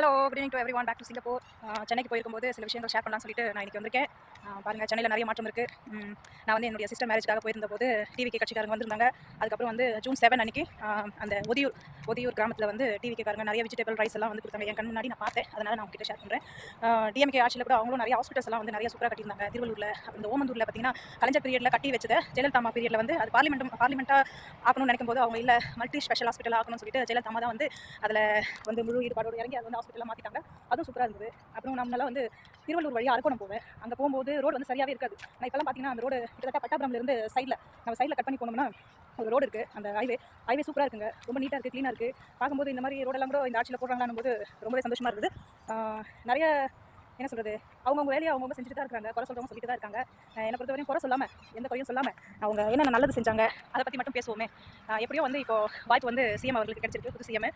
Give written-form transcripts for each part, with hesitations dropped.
Hello good evening to everyone back to Singapore. சென்னைக்கு போயிருக்கும்போது சில விஷயங்கள் ஷேர் பண்ணலாம்னு சொல்லிட்டு நான் இன்றைக்கி வந்திருக்கேன். பாருங்கள், சென்னையில் நிறைய மாற்றம் இருக்குது. நான் வந்து என்னுடைய சிஸ்டர் மேரேஜ்க்காக போயிருந்தபோது டிவிகே கட்சிக்காரங்க வந்திருந்தாங்க. அதுக்கப்புறம் வந்து ஜூன் 7 அன்றைக்கி அந்த ஒதியூர் கிராமத்தில் வந்து டிவிகே காரங்க நிறைய வெஜிடபிள் ரைஸ் எல்லாம் வந்து கொடுத்தாங்க. என் கண் முன்னாடி நான் பார்த்தேன். அதனால் நான் உங்ககிட்ட ஷேர் பண்ணுறேன். டிஎம்கே ஆட்சியில் கூட அவங்களும் நிறைய ஹாஸ்பிட்டல்ஸ் எல்லாம் வந்து நிறைய சூப்பராக கட்டியிருந்தாங்க. திருவள்ளூரில் இந்த ஓமந்தூரில் பார்த்தீங்கன்னா கலைஞர் பீரியடில் கட்டி வச்சதை ஜெயலலிதா அம்மா பீரியடில் வந்து அது பார்லிமெண்ட்டாக ஆக்கணும்னு நினைக்கும் போது அவங்க இல்லை மல்டி ஸ்பெஷல் ஹாஸ்பிட்டல் ஆக்கணும்னு சொல்லிட்டு ஜெயலலிதா அம்மா தான் வந்து அதில் வந்து முழு ஈடுபாடோடு இறங்கி அது வந்து ஹாஸ்பிட்டலாக மாற்றிட்டாங்க. அதுவும் சூப்பராக இருந்தது. அப்புறம் நம்மளால வந்து திருவள்ளூர் வழியாக அரக்கோணம் போவேன். அங்கே போகும்போது ரோடு வந்து சரியாகவே இருக்காது. நான் இப்போலாம் பார்த்தீங்கன்னா அந்த ரோடு கிட்டத்தட்ட பட்டாபுரம்லேருந்து நம்ம சைடில் கட் பண்ணி போனோம்னா ஒரு ரோடு இருக்குது. அந்த ஹைவே சூப்பராக இருக்குங்க. ரொம்ப நீட்டாக இருக்குது, க்ளீனாக இருக்குது. பார்க்கும்போது இந்த மாதிரி ரோடெல்லாம் கூட இந்த ஆட்சியில் போடுறாங்களான்னு போது ரொம்பவே சந்தோஷமாக இருக்குது. நிறைய என்ன சொல்கிறது, அவங்கவுங்க வேலையை அவங்கவுங்க செஞ்சுட்டு தான் இருக்காங்க. குறை சொல்கிறவங்க சொல்லிட்டு தான் இருக்காங்க. என்னை பொறுத்தவரையும் குறை சொல்லாமல், எந்த குறையும் சொல்லாமல் அவங்க என்னென்ன நல்லது செஞ்சாங்க அதை பற்றி மட்டும் பேசுவோமே. எப்படியோ வந்து இப்போ வாய்ப்பு வந்து சிஎம் அவர்களுக்கு கிடைச்சிருக்கு, புது சிஎம்.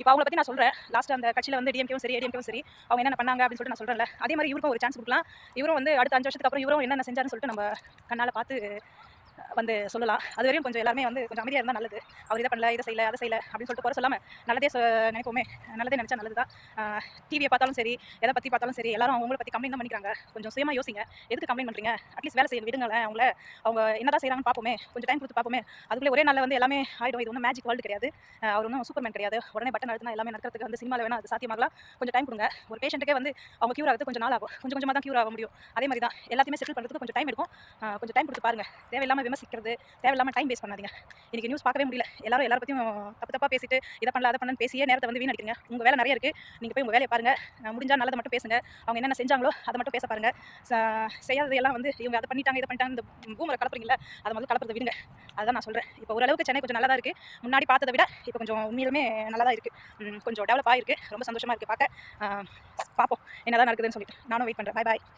இப்போ அவங்கள பற்றி நான் சொல்கிறேன். லாஸ்ட் அந்த கட்சியில் வந்து டிஎம்கேவும் சரி ஏடிஎம்கேவும் சரி அவங்க என்னென்ன பண்ணாங்க அப்படின்னு சொல்லிட்டு நான் சொல்கிறேன்ல, அதே மாதிரி இவருக்கும் ஒரு சான்ஸ் கொடுக்கலாம். இவரும் வந்து அடுத்த 5 வருஷத்துக்கு அப்புறம் இவரும் என்னென்ன செஞ்சாருன்னு சொல்லிட்டு நம்ம கண்ணால் பார்த்து வந்து சொல்லலாம். அது வரையும் கொஞ்சம் எல்லாருமே வந்து கொஞ்சம் அமைதியாக இருந்தால் நல்லது. அவர் இதை பண்ணல, இதை செய்யல, அதை செய்யல அப்படின்னு சொல்லிட்டு குறை சொல்லாமல் நல்லதே நினைப்போமே. நல்லதே நினச்சா நல்லது தான். டிவியை பார்த்தாலும் சரி, எதை பற்றி பார்த்தாலும் சரி, எல்லாரும் அவங்கள பற்றி கம்ப்ளைண்ட் தான் பண்ணிக்கிறாங்க. கொஞ்சம் சுயமாக யோசிங்க. எதுக்கு கம்ப்ளைண்ட் பண்ணுறீங்க? அட்லீஸ்ட் வேலை செய்ய விடுங்களேன். அவங்க என்னதான் செய்கிறாங்கன்னு பார்ப்போமே. கொஞ்சம் டைம் கொடுத்து பார்ப்போமே. அதுக்குள்ளே ஒரே நாளில் வந்து எல்லாமே ஆகிடும். இது ஒன்றும் மேஜிக் வேர்ல்டு கிடையாது. அவர் ஒன்றும் சூப்பர்மேன் கிடையாது. உடனே பட்டன் அழுத்தினா எல்லாமே நடக்கிறதுக்கு வந்து சினிமாவில் வேணால் அது சாத்தியமாகலாம். கொஞ்சம் டைம் கொடுங்க. ஒரு பேஷண்ட்டுக்கே வந்து அவங்க க்யூர் ஆகுது கொஞ்சம் நாள் ஆகும். கொஞ்சம் கொஞ்சமாக தான் க்யூர் ஆக முடியும். அதே மாதிரி தான் எல்லாத்தையுமே செட்டில் பண்ணுறதுக்கு கொஞ்சம் டைம் எடுக்கும். கொஞ்சம் டைம் கொடுத்து பாருங்கள். தேவையில்லாமல் விமர்சிக்கிறது, தேவையில்லாமல் டைம் வேஸ்ட் பண்ணாதீங்க. இன்னைக்கு நியூஸ் பார்க்கவே முடியல. எல்லாரும் பற்றியும் தப்பாக பேசிட்டு இதை பண்ணல அதை பண்ணலன்னு பேசியே நேரத்தை வந்து வீணடிக்கிறீங்க. உங்கள் வேலை நிறைய இருக்குது. நீங்கள் போய் உங்கள் வேலையை பாருங்கள். முடிஞ்சால் நல்லதை மட்டும் பேசுங்க. அவங்க என்னென்ன செஞ்சாங்களோ அதை மட்டும் பேச பாருங்கள். செய்யாததையெல்லாம் வந்து இவங்க அதை பண்ணிட்டாங்க இதை பண்ணிட்டாங்க இந்த பூமரை கலப்புறீங்களா, அதை வந்து கலப்புறதை விடுங்க. அதுதான் நான் சொல்கிறேன். இப்போ ஓரளவுக்கு சென்னை கொஞ்சம் நல்லா தான் இருக்குது. முன்னாடி பார்த்ததை விட இப்போ கொஞ்சம் உண்மையிலுமே நல்லா தான் இருக்குது. கொஞ்சம் டெவலப் ஆகிருக்கு. ரொம்ப சந்தோஷமாக இருக்குது பார்க்க. பார்ப்போம் என்னதான் நடக்குதுன்னு சொல்லிட்டு. நானும் வெயிட் பண்ணுறேன். பாய்.